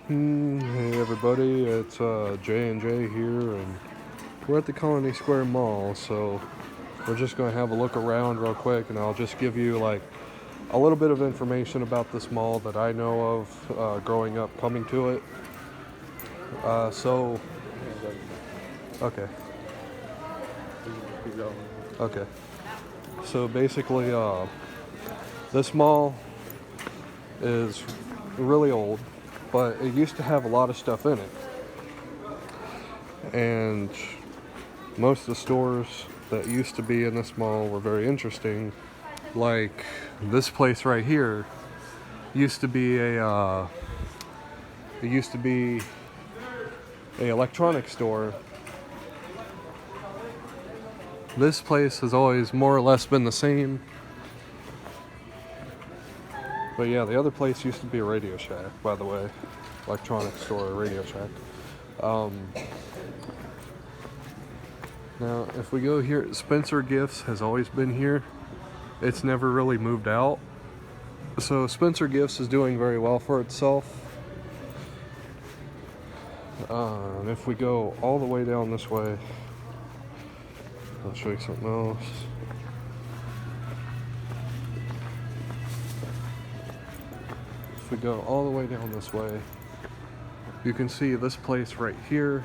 Hey everybody, it's J&J here, and we're at the Colony Square Mall, so we're just going to have a look around real quick, and I'll just give you like a little bit of information about this mall that I know of growing up coming to it. Okay, okay. So basically, this mall is really old, but it used to have a lot of stuff in it. And most of the stores that used to be in this mall were very interesting. Like this place right here used to be a electronics store. This place has always more or less been the same. But yeah, the other place used to be a Radio Shack, by the way. Electronics store, Radio Shack. Now, if we go here, Spencer Gifts has always been here. It's never really moved out. So Spencer Gifts is doing very well for itself. If we go all the way down this way, I'll show you something else. If we go all the way down this way, you can see this place right here.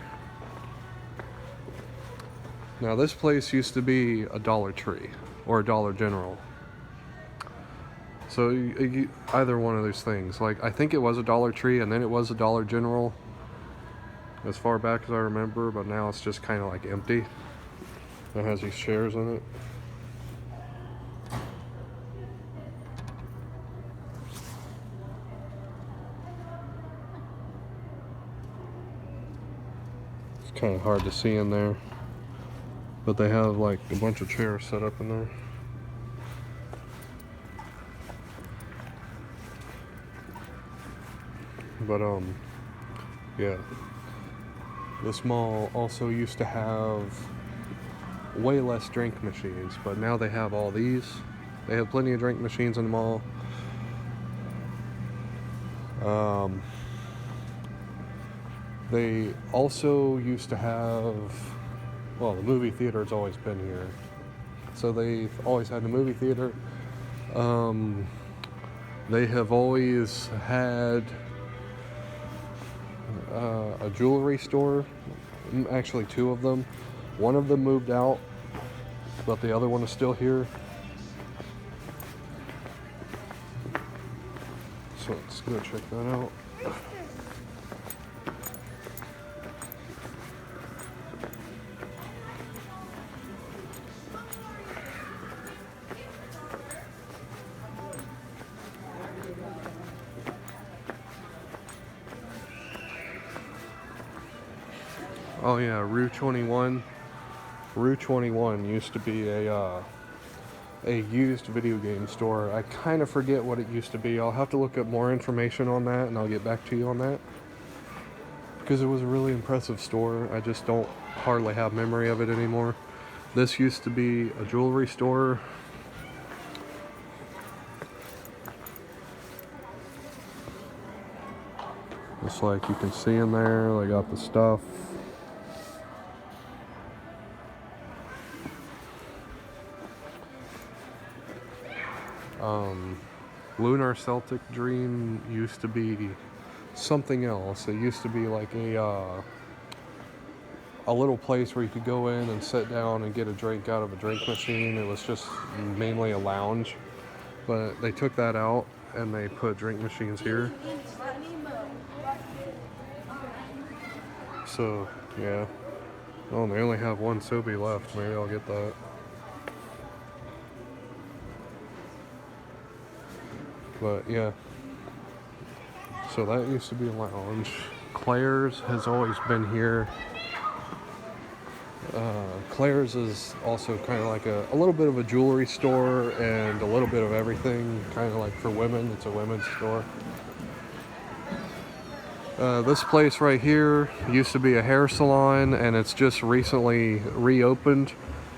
Now this place used to be a Dollar Tree or a Dollar General. So either one of those things. Like I think it was a Dollar Tree and then it was a Dollar General as far back as I remember, but now it's just kind of like empty. It has these chairs in it. It's kind of hard to see in there, but they have like a bunch of chairs set up in there. But yeah, this mall also used to have way less drink machines, but now they have all these. They have plenty of drink machines in the mall. They also used to have, well, the movie theater's always been here. So they've always had a movie theater. They have always had a jewelry store, actually two of them. One of them moved out, but the other one is still here. So let's go check that out. Oh yeah, Rue 21. Rue 21 used to be a used video game store. I kind of forget what it used to be. I'll have to look up more information on that and I'll get back to you on that. Because it was a really impressive store. I just don't hardly have memory of it anymore. This used to be a jewelry store. Just like you can see in there, they got the stuff. Lunar Celtic Dream used to be something else. It used to be like a little place where you could go in and sit down and get a drink out of a drink machine. It was just mainly a lounge, but they took that out and they put drink machines here. So yeah, oh, they only have one Sobe left. Maybe I'll get that. But yeah, so that used to be a lounge. Claire's has always been here. Claire's is also kind of like a little bit of a jewelry store and a little bit of everything, kind of like for women. It's a women's store. This place right here used to be a hair salon and it's just recently reopened.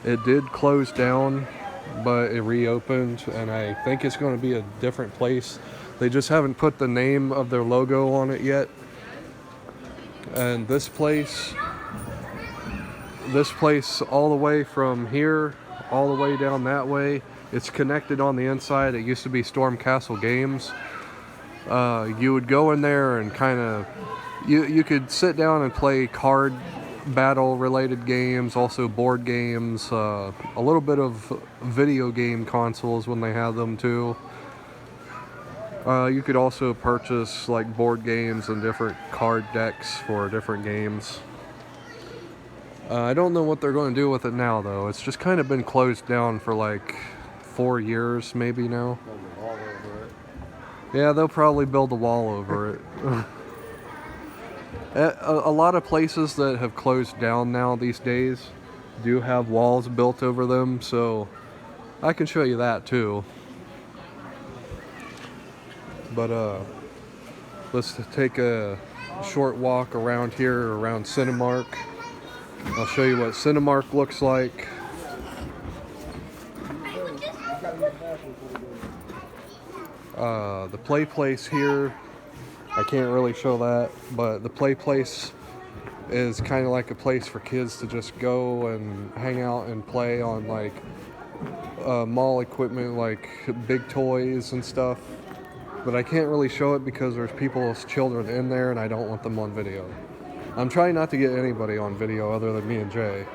It did close down, but it reopened and I think it's going to be a different place. They just haven't put the name of their logo on it yet. And this place all the way from here, all the way down that way, it's connected on the inside. It used to be Storm Castle Games. You would go in there and kind of, you could sit down and play card battle related games, also board games, a little bit of video game consoles when they had them too. You could also purchase like board games and different card decks for different games. I don't know what they're going to do with it now though. It's just kind of been closed down for like 4 years maybe now. Build a wall over it. Yeah, they'll probably build a wall over it. A lot of places that have closed down now these days do have walls built over them, so I can show you that too. But let's take a short walk around here, around Cinemark. I'll show you what Cinemark looks like. The play place here, I can't really show that, but the play place is kind of like a place for kids to just go and hang out and play on like mall equipment, like big toys and stuff. But I can't really show it because there's people's children in there and I don't want them on video. I'm trying not to get anybody on video other than me and Jay.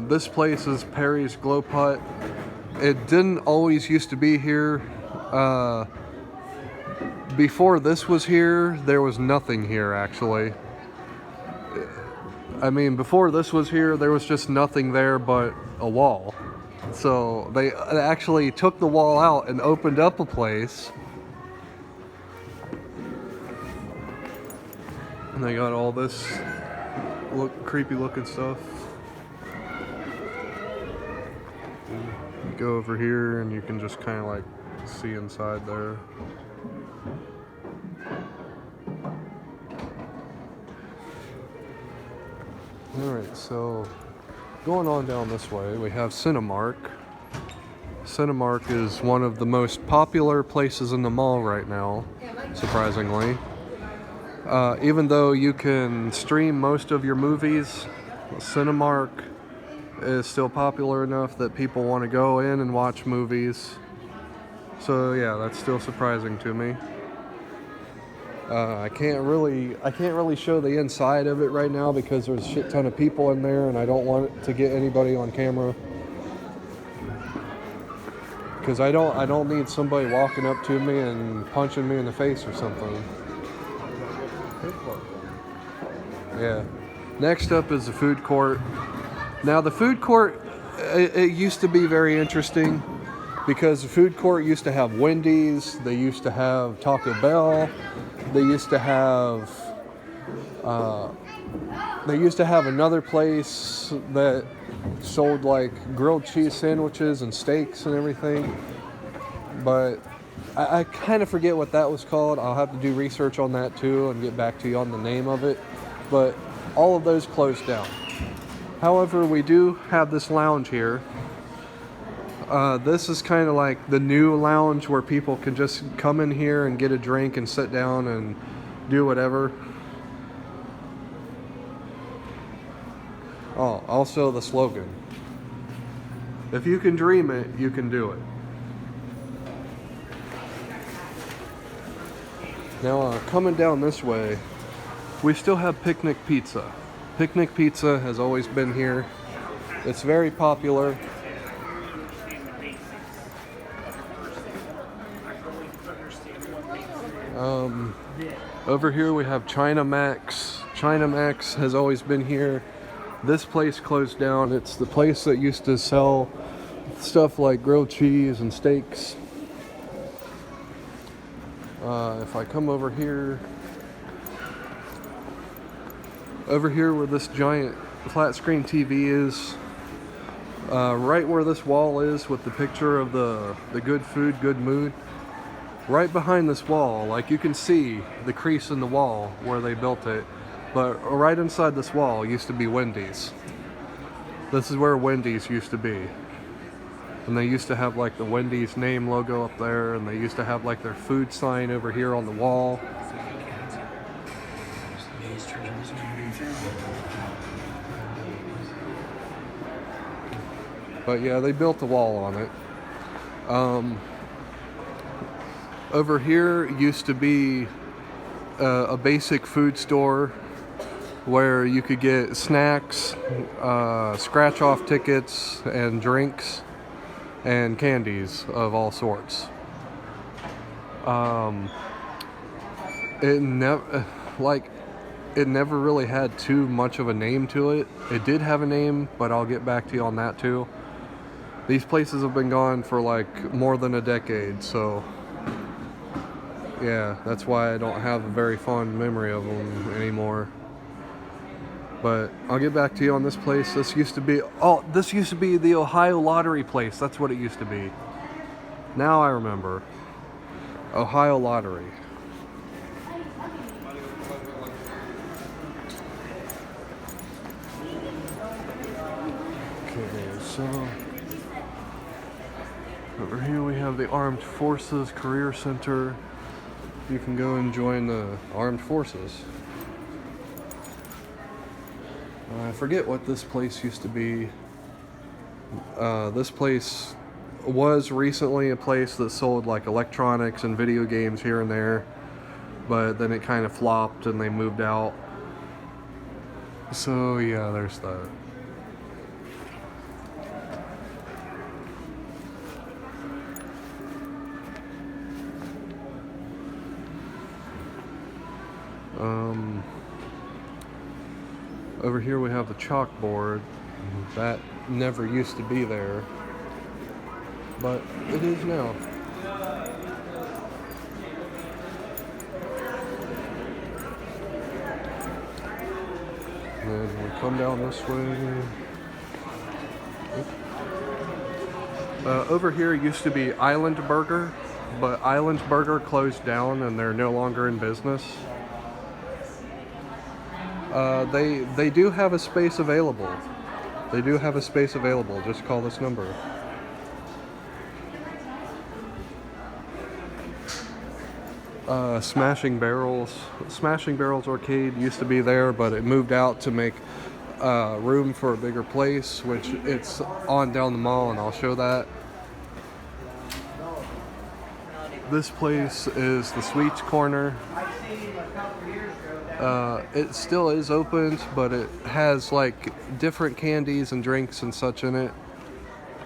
This place is Perry's Glow Putt. It didn't always used to be here. Before this was here, there was nothing here actually. I mean, before this was here, there was just nothing there but a wall. So they actually took the wall out and opened up a place. And they got all this creepy looking stuff. You go over here and you can just kind of like see inside there. Alright, so going on down this way, we have Cinemark. Cinemark is one of the most popular places in the mall right now, surprisingly. Even though you can stream most of your movies, Cinemark is still popular enough that people want to go in and watch movies. So yeah, that's still surprising to me. I can't really show the inside of it right now because there's a shit ton of people in there and I don't want to get anybody on camera. Because I don't need somebody walking up to me and punching me in the face or something. Yeah. Next up is the food court. Now the food court, it used to be very interesting because the food court used to have Wendy's, they used to have Taco Bell, they used to have another place that sold like grilled cheese sandwiches and steaks and everything. But I kind of forget what that was called. I'll have to do research on that too and get back to you on the name of it. But all of those closed down. However, we do have this lounge here. This is kind of like the new lounge where people can just come in here and get a drink and sit down and do whatever. Oh, also the slogan. If you can dream it, you can do it. Now, coming down this way, we still have Picnic Pizza. Picnic Pizza has always been here. It's very popular. Over here we have China Max. China Max has always been here. This place closed down. It's the place that used to sell stuff like grilled cheese and steaks. If I come over here where this giant flat screen TV is, right where this wall is with the picture of the good food, good mood, right behind this wall, like you can see the crease in the wall where they built it, but right inside this wall used to be Wendy's. This is where Wendy's used to be. And they used to have like the Wendy's name logo up there, and they used to have like their food sign over here on the wall. But yeah, they built a wall on it. Over here used to be a basic food store where you could get snacks, scratch-off tickets, and drinks, and candies of all sorts. It never really had too much of a name to it. It did have a name, but I'll get back to you on that too. These places have been gone for like more than a decade, so yeah, that's why I don't have a very fond memory of them anymore. But I'll get back to you on this place. This used to be the Ohio Lottery place. That's what it used to be. Now I remember. Ohio Lottery. Okay, so over here we have the Armed Forces Career Center. You can go and join the Armed Forces. I forget what this place used to be. This place was recently a place that sold like electronics and video games here and there, but then it kind of flopped and they moved out. So yeah, there's that. Over here we have the chalkboard. That never used to be there, but it is now. And we come down this way. Over here used to be Island Burger, but Island Burger closed down and they're no longer in business. They do have a space available. They do have a space available. Just call this number. Smashing Barrels. Smashing Barrels Arcade used to be there, but it moved out to make room for a bigger place, which it's on down the mall, and I'll show that. This place is the Sweets Corner. It still is opened, but it has like different candies and drinks and such in it.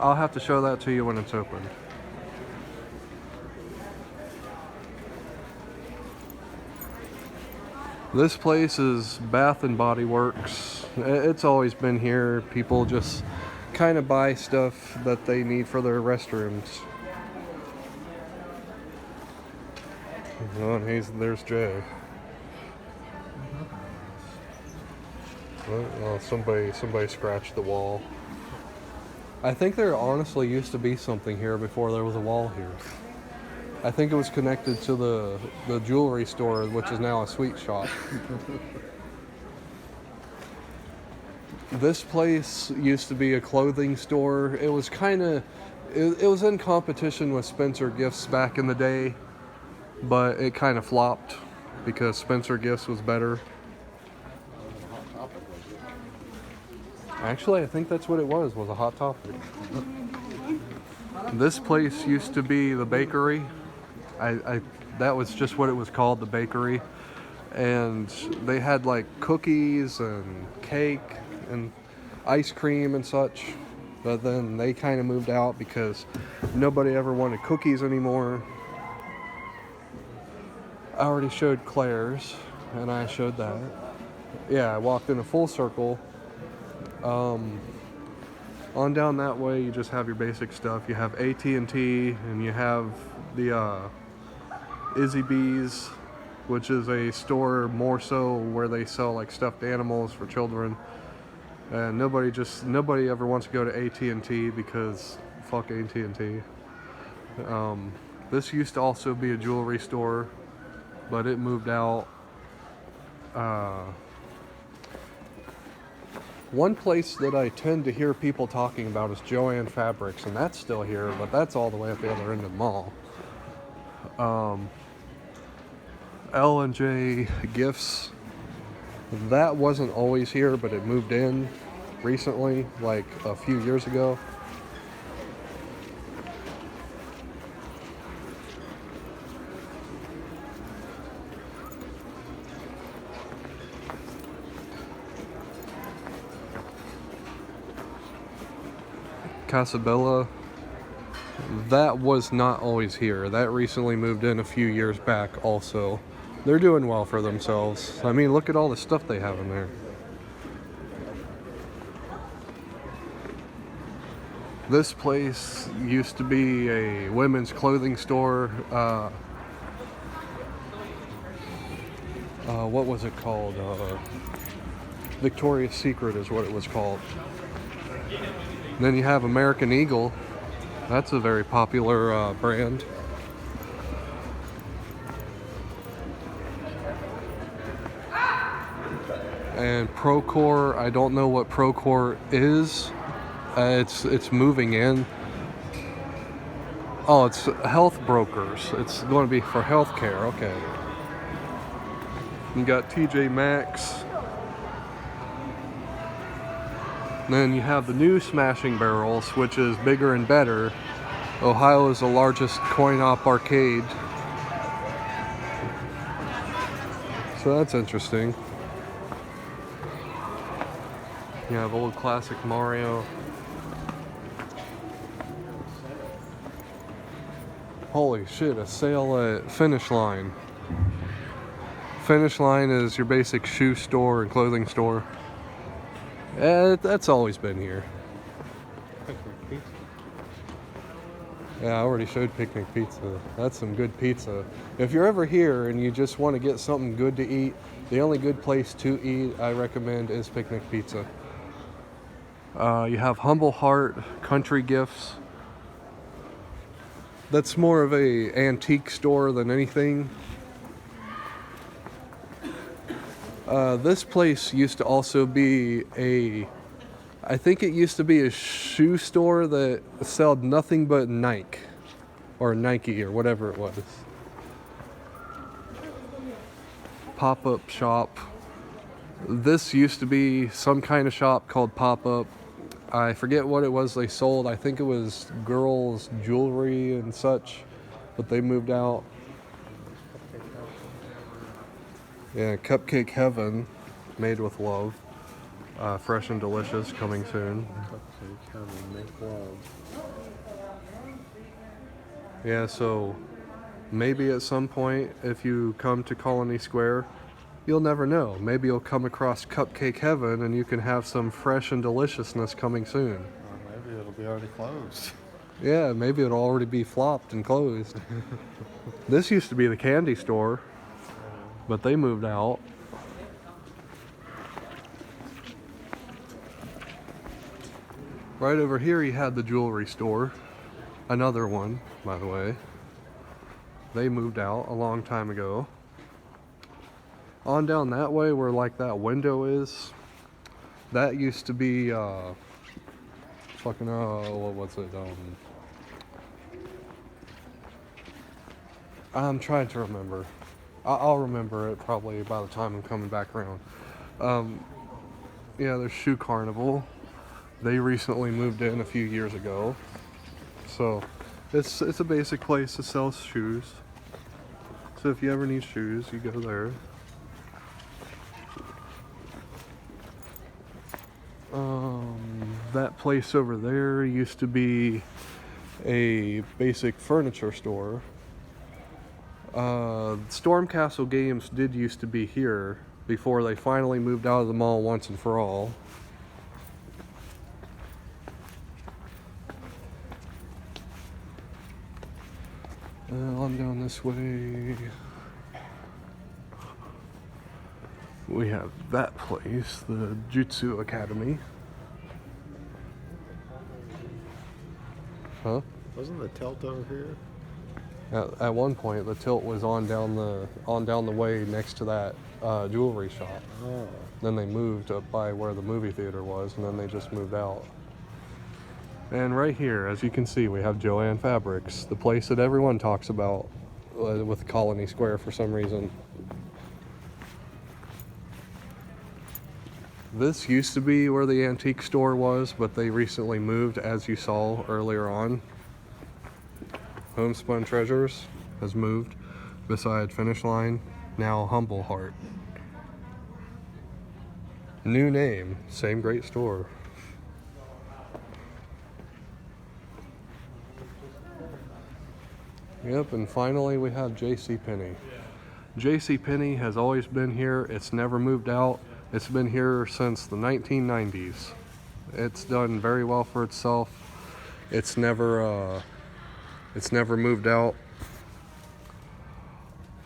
I'll have to show that to you when it's open. This place is Bath and Body Works. It's always been here. People just kind of buy stuff that they need for their restrooms. Oh, and there's Jay. Oh, somebody scratched the wall. I think there honestly used to be something here before there was a wall here. I think it was connected to the jewelry store, which is now a sweet shop. This place used to be a clothing store. It was it was in competition with Spencer Gifts back in the day, but it kind of flopped because Spencer Gifts was better. Actually, I think that's what it was a Hot Topic. This place used to be the bakery. That was just what it was called, the bakery. And they had like cookies and cake and ice cream and such. But then they kind of moved out because nobody ever wanted cookies anymore. I already showed Claire's, and I showed that. Yeah, I walked in a full circle. On down that way, you just have your basic stuff. You have AT&T, and you have the Izzy Bees, which is a store more so where they sell like stuffed animals for children. And nobody ever wants to go to AT&T because fuck AT&T. This used to also be a jewelry store, but it moved out. One place that I tend to hear people talking about is Joanne Fabrics, and that's still here, but that's all the way at the other end of the mall. L&J Gifts. That wasn't always here, but it moved in recently, like a few years ago. Casabella, that was not always here. That recently moved in a few years back also. They're doing well for themselves. I mean, look at all the stuff they have in there. This place used to be a women's clothing store. What was it called? Victoria's Secret is what it was called. Then you have American Eagle. That's a very popular brand. And Procore, I don't know what Procore is. It's moving in. Oh, it's health brokers. It's going to be for healthcare. Okay. You got TJ Maxx. Then you have the new Smashing Barrels, which is bigger and better. Ohio is the largest coin-op arcade. So that's interesting. You have old classic Mario. Holy shit, a sale at Finish Line. Finish Line is your basic shoe store and clothing store. That's always been here. Picnic pizza. Yeah, I already showed Picnic Pizza. That's some good pizza. If you're ever here and you just want to get something good to eat, the only good place to eat I recommend is Picnic Pizza. You have Humble Heart, Country Gifts. That's more of a antique store than anything. This place used to also be I think it used to be a shoe store that sold nothing but Nike or whatever it was. Pop-up shop. This used to be some kind of shop called Pop-Up. I forget what it was they sold. I think it was girls' jewelry and such, but they moved out. Yeah, Cupcake Heaven, made with love. Fresh and delicious, coming soon. Cupcake Heaven, make love. Yeah, so maybe at some point, if you come to Colony Square, you'll never know. Maybe you'll come across Cupcake Heaven and you can have some fresh and deliciousness coming soon. Maybe it'll be already closed. Yeah, maybe it'll already be flopped and closed. This used to be the candy store, but they moved out. Right over here you had the jewelry store. Another one, by the way. They moved out a long time ago. On down that way where like that window is, that used to be what was it? I'm trying to remember. I'll remember it probably by the time I'm coming back around. Yeah, there's Shoe Carnival. They recently moved in a few years ago. So it's a basic place that sells shoes. So if you ever need shoes, you go there. That place over there used to be a basic furniture store. Stormcastle Games did used to be here before they finally moved out of the mall once and for all. On down this way, we have that place, the Jutsu Academy. Huh? Wasn't the tilt over here? At one point, the tilt was on down the way next to that jewelry shop. Oh. Then they moved up by where the movie theater was, and then they just moved out. And right here, as you can see, we have Joanne Fabrics, the place that everyone talks about with Colony Square for some reason. This used to be where the antique store was, but they recently moved, as you saw earlier on. Homespun Treasures has moved beside Finish Line, now Humble Heart. New name, same great store. Yep, and finally we have Jcpenney. Jcpenney has always been here. It's never moved out. It's been here since the 1990s. It's done very well for itself. It's never moved out.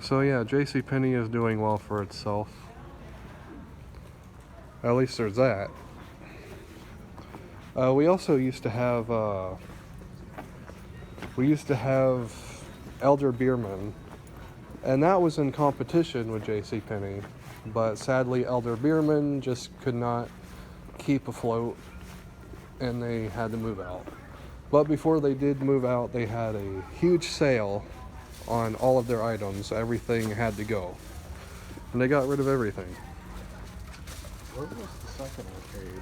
So yeah, Jcpenney is doing well for itself. At least there's that. We also used to have Elder Beerman, and that was in competition with Jcpenney, but sadly Elder Beerman just could not keep afloat and they had to move out. But before they did move out, they had a huge sale on all of their items. Everything had to go, and they got rid of everything. Where was the second arcade?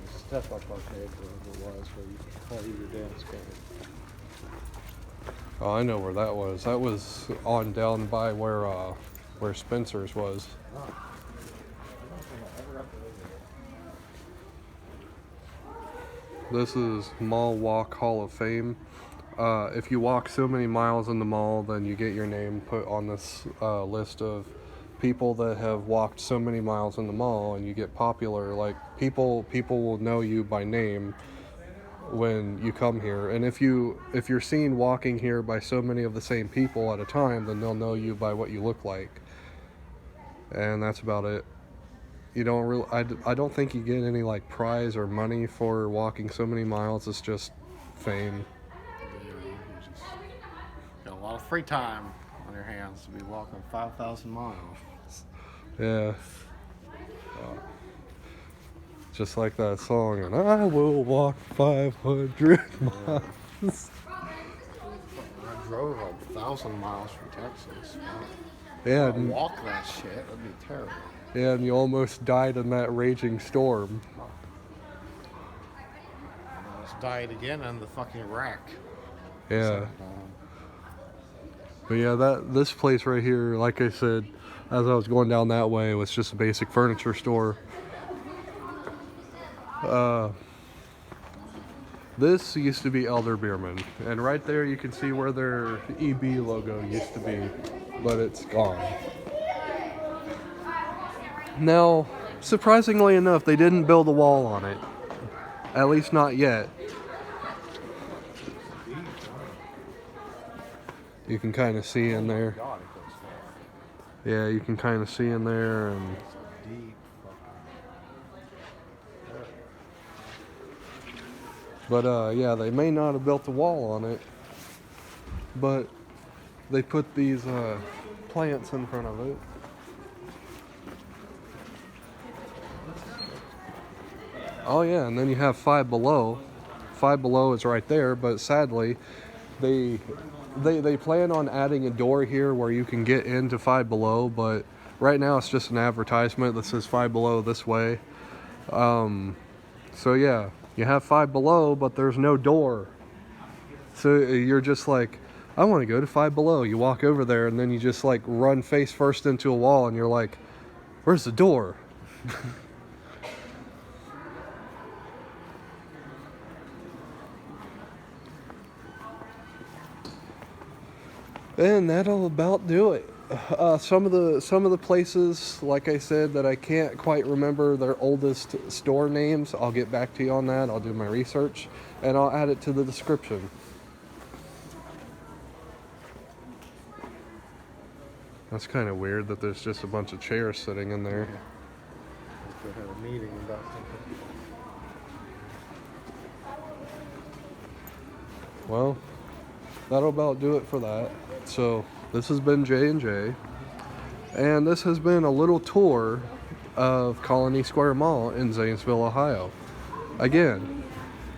The step-up arcade, wherever it was, where you could play your dance game. Oh, I know where that was. That was on down by where Spencer's was. Oh. I don't think I ever got to visit it. This is Mall Walk Hall of Fame. If you walk so many miles in the mall, then you get your name put on this list of people that have walked so many miles in the mall, and you get popular. Like people will know you by name when you come here, and if you're seen walking here by so many of the same people at a time, then they'll know you by what you look like, and that's about it. You don't really, I don't think you get any like prize or money for walking so many miles. It's just fame. You just got a lot of free time on your hands to be walking 5,000 miles. Yeah. Just like that song, and I will walk 500 miles. I drove 1,000 miles from Texas. Yeah, I'd walk that shit, that'd be terrible. yeah, and you almost died in that raging storm. I almost died again in the fucking wreck. Yeah. So, But yeah, this place right here, like I said, as I was going down that way, was just a basic furniture store. This used to be Elder Beerman, and right there you can see where their EB logo used to be, but it's gone. Now, surprisingly enough, they didn't build a wall on it. At least not yet. You can kind of see in there. God, it goes far. Yeah, you can kind of see in there, and It's a deep fucking... but yeah, they may not have built a wall on it, but they put these plants in front of it. Oh yeah, and then you have Five Below. Five Below is right there, but sadly, they plan on adding a door here where you can get into Five Below, but right now it's just an advertisement that says Five Below this way. So yeah, you have Five Below, but there's no door. So you're just like, I want to go to Five Below. You walk over there, and then you just like run face first into a wall, and you're like, where's the door? And that'll about do it. Some of the places, like I said, that I can't quite remember their oldest store names, I'll get back to you on that. I'll do my research, and I'll add it to the description. That's kind of weird that there's just a bunch of chairs sitting in there. They had a meeting about something. Well, that'll about do it for that. So this has been J&J, and this has been a little tour of Colony Square Mall in Zanesville, Ohio. Again,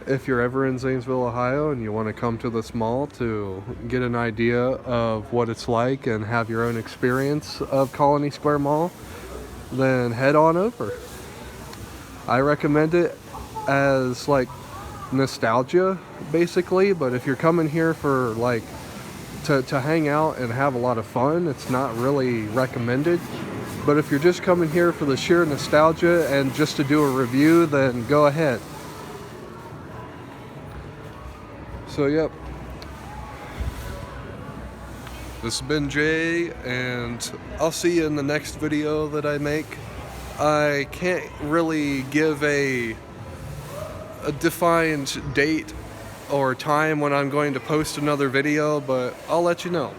if you're ever in Zanesville, Ohio, and you want to come to this mall to get an idea of what it's like and have your own experience of Colony Square Mall, then head on over. I recommend it as like nostalgia basically, but if you're coming here for like to hang out and have a lot of fun, it's not really recommended. But if you're just coming here for the sheer nostalgia and just to do a review, then go ahead. So yep, this has been Jay, and I'll see you in the next video that I make. I can't really give a defined date or time when I'm going to post another video, but I'll let you know.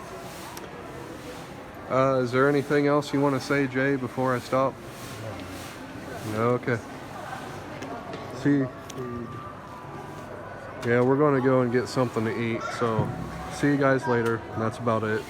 Is there anything else you want to say, Jay, before I stop? No, okay. See, yeah, we're going to go and get something to eat, so see you guys later, and that's about it.